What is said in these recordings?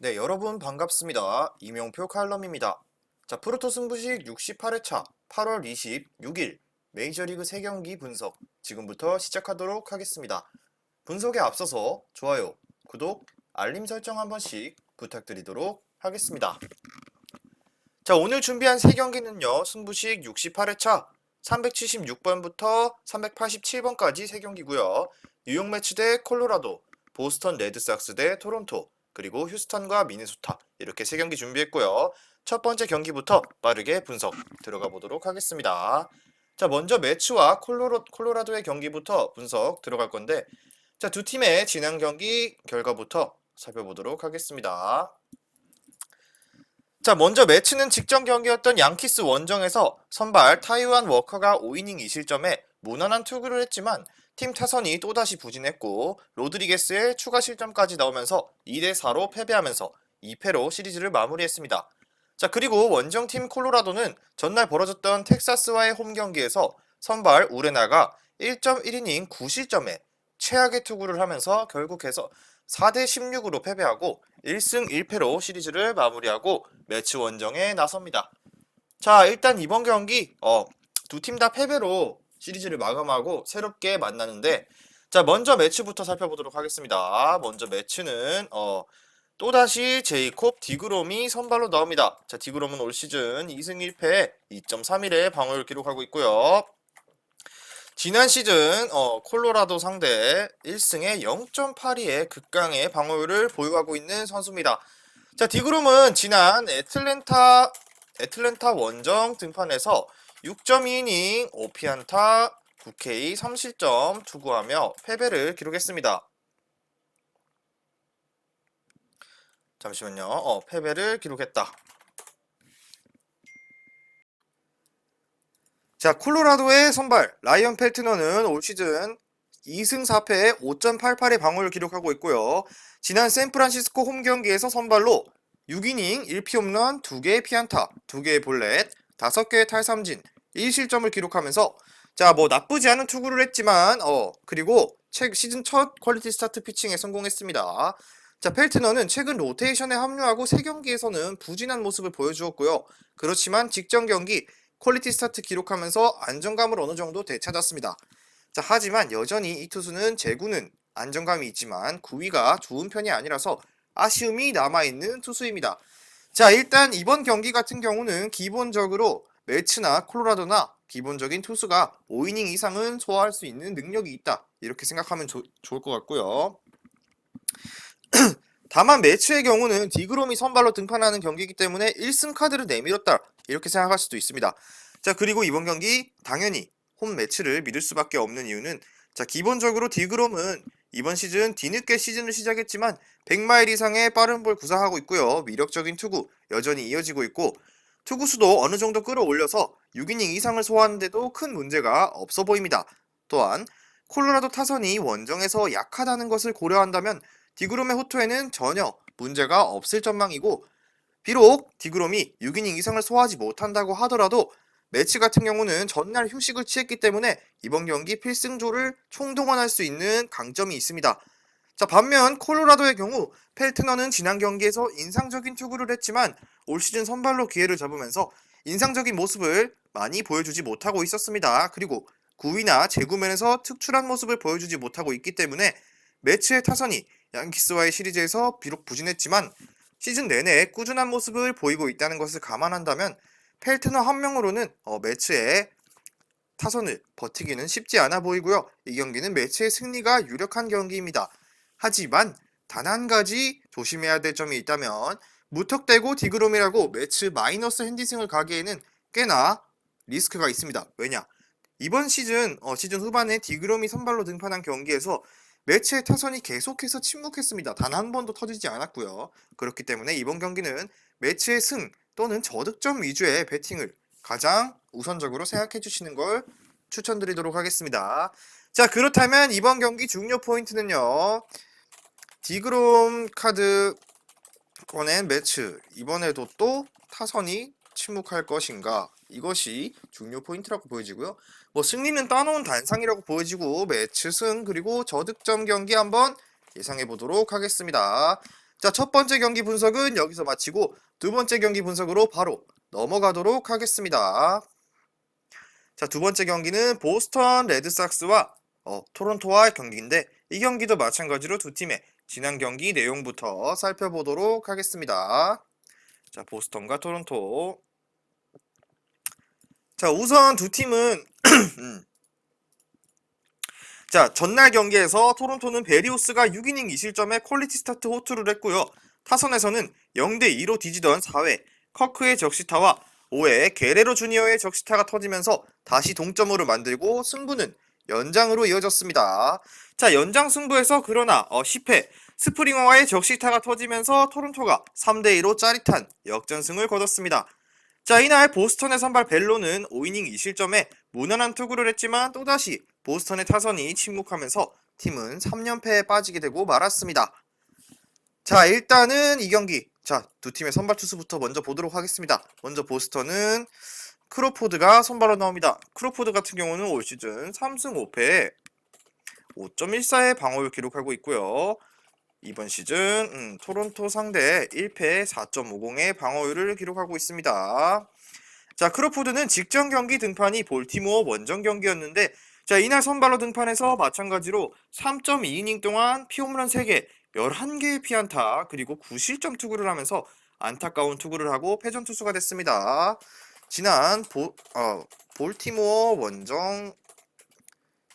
네, 여러분 반갑습니다. 이명표 칼럼입니다. 자, 프로토 승부식 68회차 8월 26일 메이저리그 3경기 분석 지금부터 시작하도록 하겠습니다. 분석에 앞서서 좋아요, 구독, 알림 설정 한 번씩 부탁드리도록 하겠습니다. 자, 오늘 준비한 3경기는요. 승부식 68회차 376번부터 387번까지 3경기고요. 뉴욕 매치 대 콜로라도, 보스턴 레드삭스 대 토론토, 그리고 휴스턴과 미네소타 이렇게 3경기 준비했고요. 첫 번째 경기부터 빠르게 분석 들어가 보도록 하겠습니다. 자, 먼저 매치와 콜로라도의 경기부터 분석 들어갈 건데, 자, 두 팀의 지난 경기 결과부터 살펴보도록 하겠습니다. 자, 먼저 매치는 직전 경기였던 양키스 원정에서 선발 타이완 워커가 5이닝 2실점에 무난한 투구를 했지만 팀 타선이 또다시 부진했고 로드리게스의 추가 실점까지 나오면서 2대4로 패배하면서 2패로 시리즈를 마무리했습니다. 자, 그리고 원정팀 콜로라도는 전날 벌어졌던 텍사스와의 홈 경기에서 선발 우레나가 1.1이닝 9실점에 최악의 투구를 하면서 결국해서 4대16으로 패배하고 1승 1패로 시리즈를 마무리하고 매치 원정에 나섭니다. 자, 일단 이번 경기 두 팀 다 패배로 시리즈를 마감하고 새롭게 만나는데, 자, 먼저 매치부터 살펴보도록 하겠습니다. 먼저 매치는 또다시 제이콥 디그롬이 선발로 나옵니다. 자, 디그롬은 올 시즌 2승 1패 2.31의 방어를 기록하고 있고요. 지난 시즌 콜로라도 상대 1승에 0.82의 극강의 방어율을 보유하고 있는 선수입니다. 자, 디그롬은 지난 애틀랜타 원정 등판에서 6.2이닝 5피안타 9K 3실점 투구하며 패배를 기록했습니다. 잠시만요. 패배를 기록했다. 자, 콜로라도의 선발 라이언 펠트너는 올 시즌 2승 4패에 5.88의 방어를 기록하고 있고요. 지난 샌프란시스코 홈 경기에서 선발로 6이닝 1피홈런 2개의 피안타, 2개의 볼넷, 5개의 탈삼진, 1실점을 기록하면서 자, 뭐 나쁘지 않은 투구를 했지만 그리고 시즌 첫 퀄리티 스타트 피칭에 성공했습니다. 자, 펠트너는 최근 로테이션에 합류하고 3경기에서는 부진한 모습을 보여주었고요. 그렇지만 직전 경기 퀄리티 스타트 기록하면서 안정감을 어느 정도 되찾았습니다. 자, 하지만 여전히 이 투수는 제구는 안정감이 있지만 구위가 좋은 편이 아니라서 아쉬움이 남아있는 투수입니다. 자, 일단 이번 경기 같은 경우는 기본적으로 매치나 콜로라도나 기본적인 투수가 5이닝 이상은 소화할 수 있는 능력이 있다, 이렇게 생각하면 좋을 것 같고요. 다만 매치의 경우는 디그롬이 선발로 등판하는 경기이기 때문에 1승 카드를 내밀었다, 이렇게 생각할 수도 있습니다. 자, 그리고 이번 경기 당연히 홈 매치를 믿을 수밖에 없는 이유는, 자, 기본적으로 디그롬은 이번 시즌 뒤늦게 시즌을 시작했지만 100마일 이상의 빠른 볼 구사하고 있고요. 위력적인 투구 여전히 이어지고 있고 투구수도 어느 정도 끌어올려서 6이닝 이상을 소화하는데도 큰 문제가 없어 보입니다. 또한 콜로라도 타선이 원정에서 약하다는 것을 고려한다면 디그롬의 호투에는 전혀 문제가 없을 전망이고, 비록 디그롬이 6이닝 이상을 소화하지 못한다고 하더라도 매치 같은 경우는 전날 휴식을 취했기 때문에 이번 경기 필승조를 총동원할 수 있는 강점이 있습니다. 자, 반면 콜로라도의 경우 펠트너는 지난 경기에서 인상적인 투구를 했지만 올 시즌 선발로 기회를 잡으면서 인상적인 모습을 많이 보여주지 못하고 있었습니다. 그리고 구위나 제구면에서 특출한 모습을 보여주지 못하고 있기 때문에 매치의 타선이 양키스와의 시리즈에서 비록 부진했지만 시즌 내내 꾸준한 모습을 보이고 있다는 것을 감안한다면 펠트너 한 명으로는 매치의 타선을 버티기는 쉽지 않아 보이고요. 이 경기는 매치의 승리가 유력한 경기입니다. 하지만 단 한 가지 조심해야 될 점이 있다면 무턱대고 디그롬이라고 매치 마이너스 핸디승을 가기에는 꽤나 리스크가 있습니다. 왜냐? 이번 시즌 후반에 디그롬이 선발로 등판한 경기에서 매치의 타선이 계속해서 침묵했습니다. 단 한 번도 터지지 않았고요. 그렇기 때문에 이번 경기는 매치의 승 또는 저득점 위주의 배팅을 가장 우선적으로 생각해 주시는 걸 추천드리도록 하겠습니다. 자, 그렇다면 이번 경기 중요 포인트는요, 디그롬 카드 꺼낸 매치, 이번에도 또 타선이 침묵할 것인가, 이것이 중요 포인트라고 보여지고요. 뭐 승리는 따놓은 단상이라고 보여지고 매치 승 그리고 저득점 경기 한번 예상해 보도록 하겠습니다. 자, 첫 번째 경기 분석은 여기서 마치고 두 번째 경기 분석으로 바로 넘어가도록 하겠습니다. 자, 두 번째 경기는 보스턴 레드삭스와 토론토와의 경기인데 이 경기도 마찬가지로 두 팀의 지난 경기 내용부터 살펴보도록 하겠습니다. 자, 보스턴과 토론토. 자, 우선 두 팀은 자, 전날 경기에서 토론토는 베리오스가 6이닝 2실점에 퀄리티 스타트 호투를 했고요. 타선에서는 0대2로 뒤지던 4회 커크의 적시타와 5회 게레로 주니어의 적시타가 터지면서 다시 동점으로 만들고 승부는 연장으로 이어졌습니다. 자, 연장 승부에서 그러나 10회 스프링어와의 적시타가 터지면서 토론토가 3대2로 짜릿한 역전승을 거뒀습니다. 자, 이날 보스턴의 선발 벨로는 5이닝 2실점에 무난한 투구를 했지만 또다시 보스턴의 타선이 침묵하면서 팀은 3연패에 빠지게 되고 말았습니다. 자, 일단은 이 경기, 자, 두 팀의 선발 투수부터 먼저 보도록 하겠습니다. 먼저 보스턴은 크로포드가 선발로 나옵니다. 크로포드 같은 경우는 올 시즌 3승 5패에 5.14의 방어를 기록하고 있고요. 이번 시즌 토론토 상대 1패 4.50의 방어율을 기록하고 있습니다. 자, 크로포드는 직전 경기 등판이 볼티모어 원정 경기였는데 자, 이날 선발로 등판해서 마찬가지로 3.2이닝 동안 피홈런 3개, 11개의 피안타, 그리고 9실점 투구를 하면서 안타까운 투구를 하고 패전 투수가 됐습니다. 지난 볼티모어 원정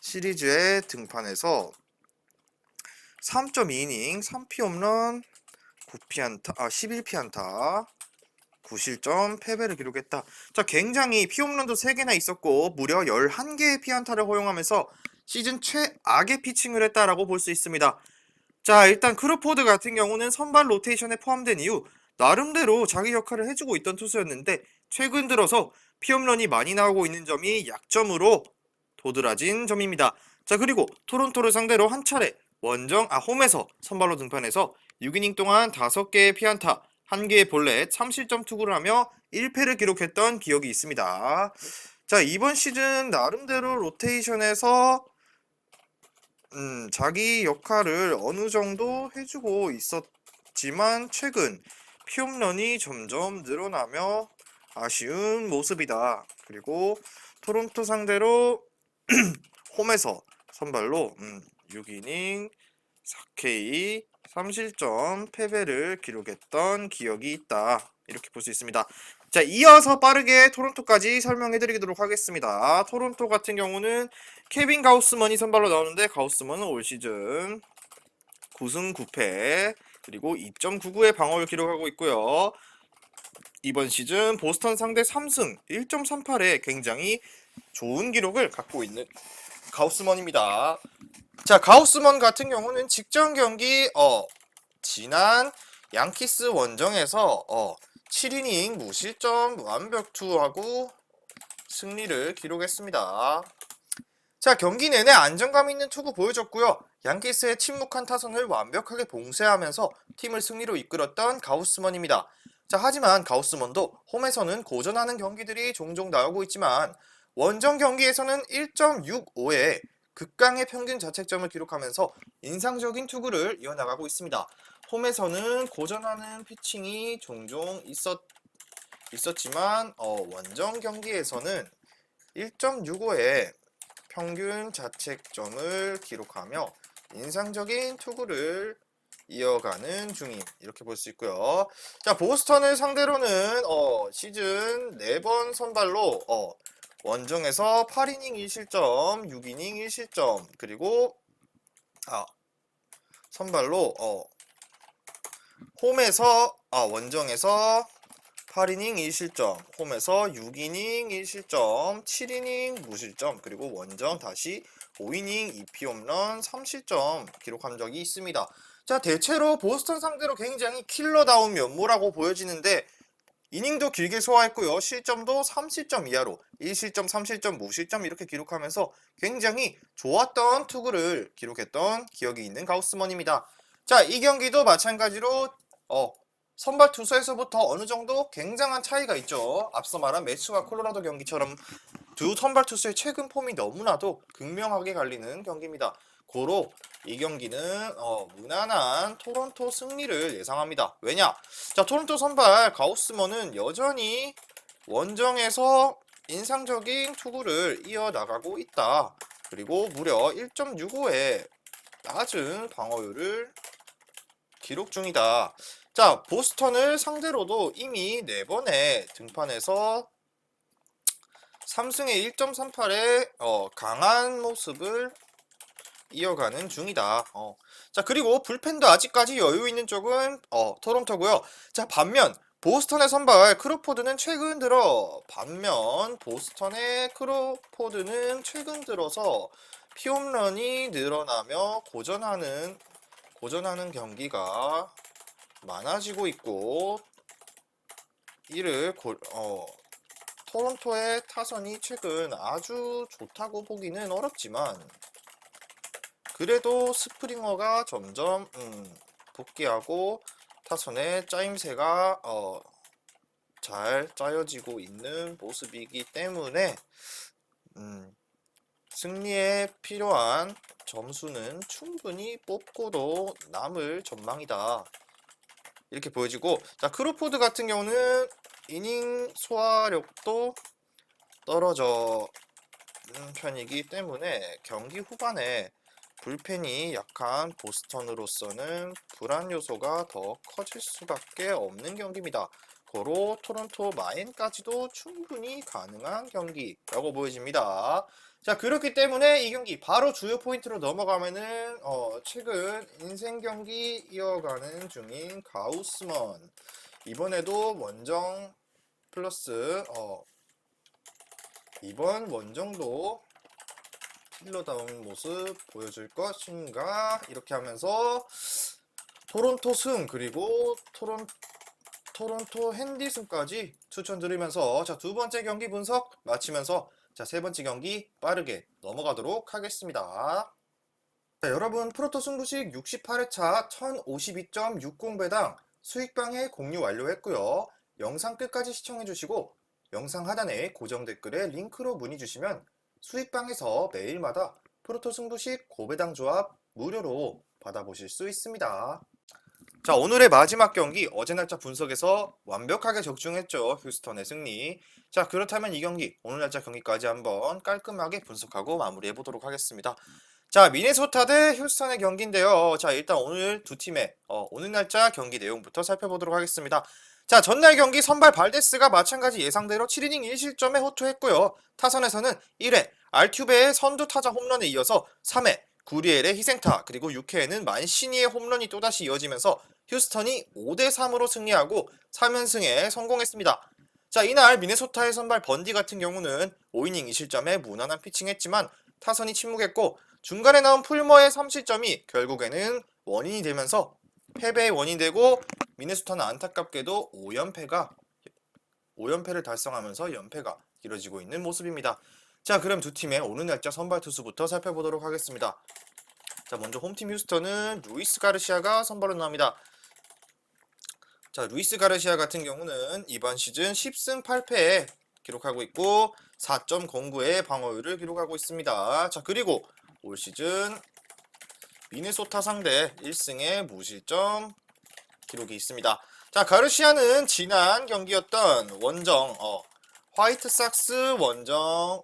시리즈에 등판해서 3.2이닝, 3피홈런, 11피안타, 9실점, 패배를 기록했다. 자, 굉장히 피홈런도 3개나 있었고 무려 11개의 피안타를 허용하면서 시즌 최악의 피칭을 했다라고 볼 수 있습니다. 자, 일단 크로포드 같은 경우는 선발 로테이션에 포함된 이후 나름대로 자기 역할을 해주고 있던 투수였는데 최근 들어서 피홈런이 많이 나오고 있는 점이 약점으로 도드라진 점입니다. 자, 그리고 토론토를 상대로 한 차례 홈에서 선발로 등판해서 6이닝 동안 5개의 피안타, 1개의 볼넷, 3실점 투구를 하며 1패를 기록했던 기억이 있습니다. 자, 이번 시즌 나름대로 로테이션에서 자기 역할을 어느 정도 해주고 있었지만 최근 피홈런이 점점 늘어나며 아쉬운 모습이다. 그리고 토론토 상대로 홈에서 선발로 6이닝 4K 3실점 패배를 기록했던 기억이 있다. 이렇게 볼 수 있습니다. 자, 이어서 빠르게 토론토까지 설명해드리도록 하겠습니다. 토론토 같은 경우는 케빈 가우스먼이 선발로 나오는데 가우스먼은 올 시즌 9승 9패 그리고 2.99의 방어를 기록하고 있고요. 이번 시즌 보스턴 상대 3승 1.38에 굉장히 좋은 기록을 갖고 있는 가우스먼입니다. 자, 가우스먼 같은 경우는 직전 경기 지난 양키스 원정에서 7이닝 무실점 완벽투하고 승리를 기록했습니다. 자, 경기 내내 안정감 있는 투구 보여줬고요. 양키스의 침묵한 타선을 완벽하게 봉쇄하면서 팀을 승리로 이끌었던 가우스먼입니다. 자, 하지만 가우스먼도 홈에서는 고전하는 경기들이 종종 나오고 있지만 원정 경기에서는 1.65의 극강의 평균 자책점을 기록하면서 인상적인 투구를 이어나가고 있습니다. 홈에서는 고전하는 피칭이 종종 있었지만 원정 경기에서는 1.65의 평균 자책점을 기록하며 인상적인 투구를 이어가는 중임 이렇게 볼 수 있고요. 자, 보스턴을 상대로는 시즌 4번 선발로 원정에서 8이닝 1실점, 6이닝 1실점, 그리고 선발로 원정에서 8이닝 1실점, 홈에서 6이닝 1실점, 7이닝 무실점, 그리고 원정 다시 5이닝 2피홈런 3실점 기록한 적이 있습니다. 자, 대체로 보스턴 상대로 굉장히 킬러다운 면모라고 보여지는데 이닝도 길게 소화했고요. 실점도 3실점 이하로 1실점, 3실점, 무실점 이렇게 기록하면서 굉장히 좋았던 투구를 기록했던 기억이 있는 가우스먼입니다. 자, 이 경기도 마찬가지로 선발 투수에서부터 어느 정도 굉장한 차이가 있죠. 앞서 말한 매츠와 콜로라도 경기처럼 두 선발 투수의 최근 폼이 너무나도 극명하게 갈리는 경기입니다. 고로 이 경기는 무난한 토론토 승리를 예상합니다. 왜냐? 자, 토론토 선발 가우스먼은 여전히 원정에서 인상적인 투구를 이어나가고 있다. 그리고 무려 1.65의 낮은 방어율을 기록 중이다. 자, 보스턴을 상대로도 이미 4번의 등판에서 3승에 1.38의 강한 모습을 이어가는 중이다. 자, 그리고 불펜도 아직까지 여유 있는 쪽은 토론토고요. 자, 반면 보스턴의 선발 크로포드는 최근 들어서 피홈런이 늘어나며 고전하는 경기가 많아지고 있고, 이를 토론토의 타선이 최근 아주 좋다고 보기는 어렵지만, 그래도 스프링어가 점점 복귀하고 타선의 짜임새가 잘 짜여지고 있는 모습이기 때문에 승리에 필요한 점수는 충분히 뽑고도 남을 전망이다. 이렇게 보여지고, 자, 크로포드 같은 경우는 이닝 소화력도 떨어져 편이기 때문에 경기 후반에 불펜이 약한 보스턴으로서는 불안 요소가 더 커질 수밖에 없는 경기입니다. 고로 토론토 마인까지도 충분히 가능한 경기라고 보여집니다. 자, 그렇기 때문에 이 경기 바로 주요 포인트로 넘어가면은 최근 인생 경기 이어가는 중인 가우스먼, 이번에도 원정 플러스 이번 원정도 힐러다운 모습 보여줄 것인가, 이렇게 하면서 토론토 승 그리고 토론토 핸디 승까지 추천드리면서, 자, 두 번째 경기 분석 마치면서 자, 세 번째 경기 빠르게 넘어가도록 하겠습니다. 자, 여러분, 프로토 승부식 68회차 1052.60배당 수익방해 공유 완료했고요. 영상 끝까지 시청해주시고 영상 하단에 고정 댓글에 링크로 문의 주시면 수익방에서 매일마다 프로토 승부식 고배당 조합 무료로 받아보실 수 있습니다. 자, 오늘의 마지막 경기, 어제 날짜 분석에서 완벽하게 적중했죠. 휴스턴의 승리. 자, 그렇다면 이 경기, 오늘 날짜 경기까지 한번 깔끔하게 분석하고 마무리해 보도록 하겠습니다. 자, 미네소타 대 휴스턴의 경기인데요. 자, 일단 오늘 두 팀의 오늘 날짜 경기 내용부터 살펴보도록 하겠습니다. 자, 전날 경기 선발 발데스가 마찬가지 예상대로 7이닝 1실점에 호투했고요. 타선에서는 1회 알튜베의 선두 타자 홈런에 이어서 3회 구리엘의 희생타, 그리고 6회에는 만시니의 홈런이 또다시 이어지면서 휴스턴이 5대3으로 승리하고 3연승에 성공했습니다. 자, 이날 미네소타의 선발 번디 같은 경우는 5이닝 2실점에 무난한 피칭했지만 타선이 침묵했고, 중간에 나온 풀머의 3실점이 결국에는 원인이 되면서 패배의 원인이 되고, 미네소타는 안타깝게도 5연패를 달성하면서 연패가 길어지고 있는 모습입니다. 자, 그럼 두 팀의 오늘 날짜 선발 투수부터 살펴보도록 하겠습니다. 자, 먼저 홈팀 휴스턴은 루이스 가르시아가 선발로 나옵니다. 자, 루이스 가르시아 같은 경우는 이번 시즌 10승 8패에 기록하고 있고 4.09의 방어율을 기록하고 있습니다. 자, 그리고 올 시즌 미네소타 상대 1승의 무실점 기록이 있습니다. 자, 가르시아는 지난 경기였던 원정 화이트삭스 원정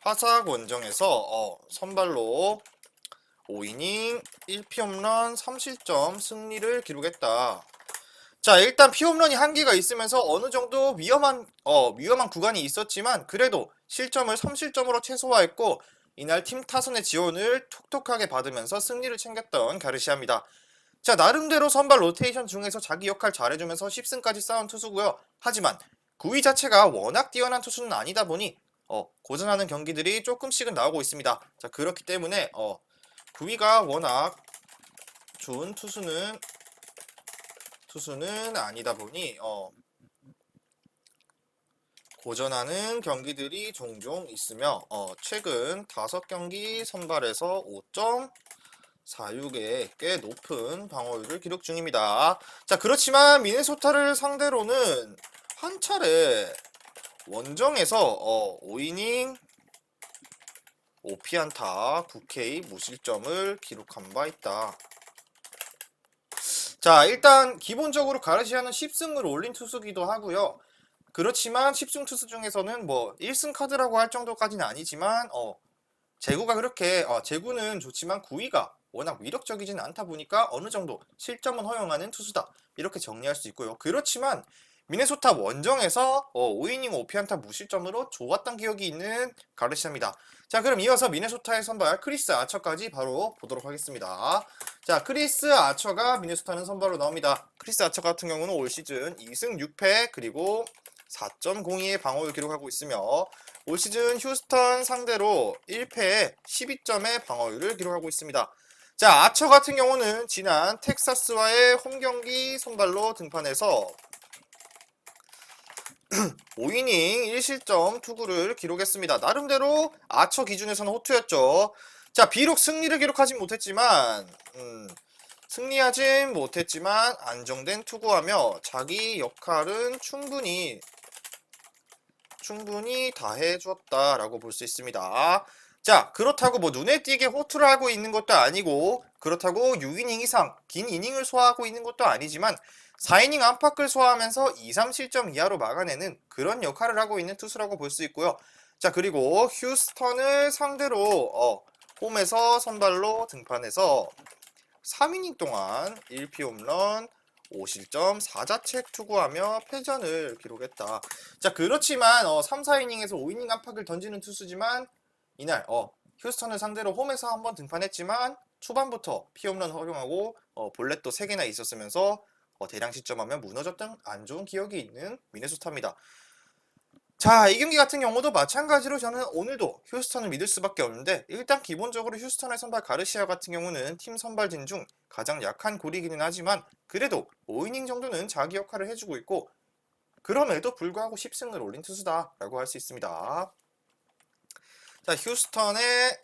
화삭 원정에서 선발로 5이닝 1피홈런 3실점 승리를 기록했다. 자, 일단 피홈런이 한개가 있으면서 어느 정도 위험한 구간이 있었지만 그래도 실점을 3실점으로 최소화했고 이날 팀 타선의 지원을 톡톡하게 받으면서 승리를 챙겼던 가르시아입니다. 자, 나름대로 선발 로테이션 중에서 자기 역할 잘해주면서 10승까지 쌓은 투수고요. 하지만 구위 자체가 워낙 뛰어난 투수는 아니다 보니 고전하는 경기들이 조금씩은 나오고 있습니다. 자, 그렇기 때문에 구위가 워낙 좋은 투수는 아니다 보니 고전하는 경기들이 종종 있으며 최근 5경기 선발에서 5.46의 꽤 높은 방어율을 기록 중입니다. 자, 그렇지만 미네소타를 상대로는 한 차례 원정에서 5이닝 5피안타 9K 무실점을 기록한 바 있다. 자, 일단 기본적으로 가르시아는 10승을 올린 투수기도 하고요. 그렇지만 10승 투수 중에서는 뭐 1승 카드라고 할 정도까지는 아니지만 제구가 그렇게 제구는 좋지만 구위가 워낙 위력적이진 않다 보니까 어느 정도 실점은 허용하는 투수다. 이렇게 정리할 수 있고요. 그렇지만 미네소타 원정에서 5이닝 5피안타 무실점으로 좋았던 기억이 있는 가르시아입니다. 자, 그럼 이어서 미네소타의 선발 크리스 아처까지 바로 보도록 하겠습니다. 자, 크리스 아처가 미네소타는 선발로 나옵니다. 크리스 아처 같은 경우는 올 시즌 2승 6패 그리고 4.02의 방어를 기록하고 있으며 올 시즌 휴스턴 상대로 1패에 12점의 방어율을 기록하고 있습니다. 자, 아처 같은 경우는 지난 텍사스와의 홈경기 선발로 등판해서 5이닝 1실점 투구를 기록했습니다. 나름대로 아처 기준에서는 호투였죠. 자, 비록 승리를 기록하진 못했지만 안정된 투구하며 자기 역할은 충분히 다해주었다라고 볼 수 있습니다. 자, 그렇다고 뭐 눈에 띄게 호투를 하고 있는 것도 아니고 그렇다고 6이닝 이상 긴 이닝을 소화하고 있는 것도 아니지만 4이닝 안팎을 소화하면서 2, 3실점 이하로 막아내는 그런 역할을 하고 있는 투수라고 볼 수 있고요. 자, 그리고 휴스턴을 상대로 홈에서 선발로 등판해서 3이닝 동안 1피 홈런 5실점 4자책 투구하며 패전을 기록했다. 자, 그렇지만 3, 4이닝에서 5이닝 안팎을 던지는 투수지만 이날 휴스턴을 상대로 홈에서 한번 등판했지만 초반부터 피홈런 허용하고 볼넷도 3개나 있었으면서 대량 실점하며 무너졌던 안 좋은 기억이 있는 미네소타입니다. 자, 이 경기 같은 경우도 마찬가지로 저는 오늘도 휴스턴을 믿을 수밖에 없는데 일단 기본적으로 휴스턴의 선발 가르시아 같은 경우는 팀 선발진 중 가장 약한 골이기는 하지만 그래도 5이닝 정도는 자기 역할을 해주고 있고 그럼에도 불구하고 10승을 올린 투수다라고 할 수 있습니다. 자, 휴스턴의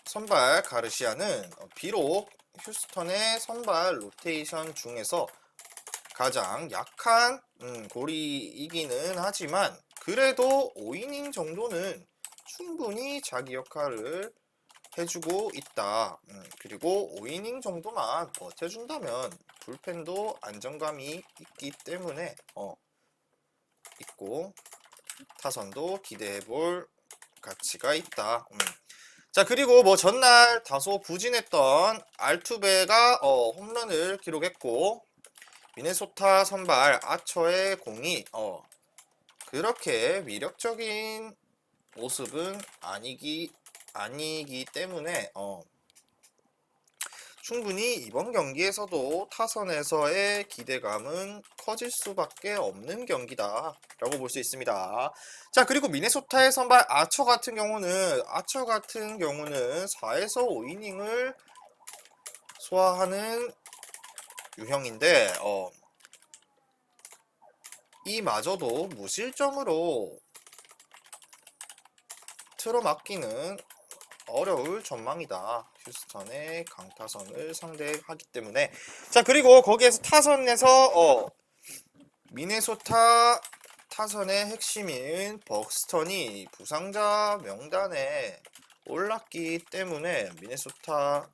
선발 가르시아는 비록 휴스턴의 선발 로테이션 중에서 가장 약한 고리이기는 하지만 그래도 5이닝 정도는 충분히 자기 역할을 해주고 있다. 그리고 5이닝 정도만 버텨준다면 불펜도 안정감이 있기 때문에 있고 타선도 기대해볼 가치가 있다. 자, 그리고 뭐 전날 다소 부진했던 알투베가 홈런을 기록했고 미네소타 선발 아처의 공이 그렇게 위력적인 모습은 아니기 때문에 충분히 이번 경기에서도 타선에서의 기대감은 커질 수밖에 없는 경기다 라고 볼 수 있습니다. 자, 그리고 미네소타의 선발 아처 같은 경우는 4에서 5이닝을 소화하는 유형인데 이마저도 무실점으로 틀어막기는 어려울 전망이다. 휴스턴의 강타선을 상대하기 때문에. 자, 그리고 거기에서 타선에서 미네소타 타선의 핵심인 벅스턴이 부상자 명단에 올랐기 때문에 미네소타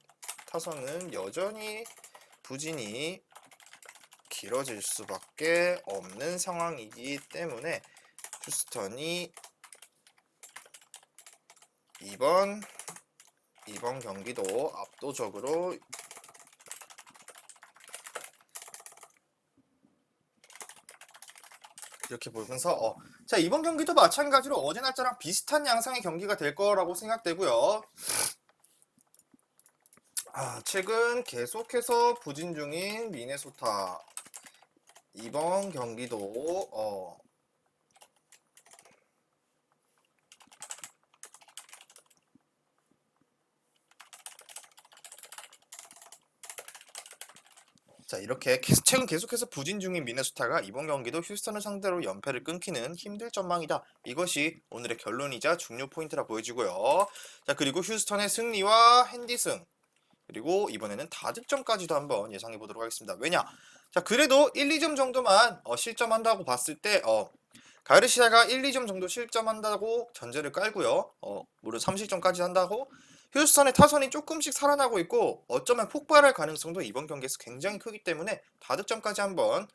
타선은 여전히 부진이 길어질 수밖에 없는 상황이기 때문에 휴스턴이 이번 경기도 압도적으로 이렇게 보면서 자, 이번 경기도 마찬가지로 어제 날짜랑 비슷한 양상의 경기가 될 거라고 생각되고요. 최근 계속해서 부진 중인 미네소타 이번 경기도 자, 이렇게 최근 계속해서 부진 중인 미네소타가 이번 경기도 휴스턴을 상대로 연패를 끊기는 힘들 전망이다. 이것이 오늘의 결론이자 중요 포인트라 보여지고요. 자, 그리고 휴스턴의 승리와 핸디승 그리고 이번에는 다득점까지도 한번 예상해 보도록 하겠습니다. 왜냐? 자, 그래도 1, 2점 정도만 실점한다고 봤을 때 가르시아가 1, 2점 정도 실점한다고 전제를 깔고요. 무려 3실점까지 한다고 휴스턴의 타선이 조금씩 살아나고 있고 어쩌면 폭발할 가능성도 이번 경기에서 굉장히 크기 때문에 다득점까지 한번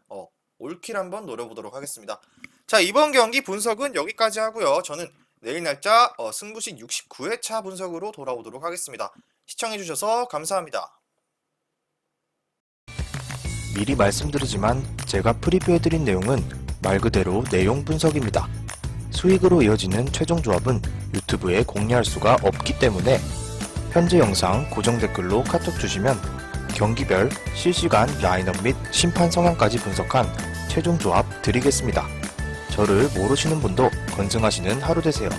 올킬 한번 노려보도록 하겠습니다. 자, 이번 경기 분석은 여기까지 하고요. 저는 내일 날짜 승부식 69회차 분석으로 돌아오도록 하겠습니다. 시청해주셔서 감사합니다. 미리 말씀드리지만 제가 프리뷰해드린 내용은 말 그대로 내용 분석입니다. 수익으로 이어지는 최종 조합은 유튜브에 공개할 수가 없기 때문에 현재 영상 고정 댓글로 카톡 주시면 경기별 실시간 라인업 및 심판 성향까지 분석한 최종 조합 드리겠습니다. 저를 모르시는 분도 건승하시는 하루 되세요.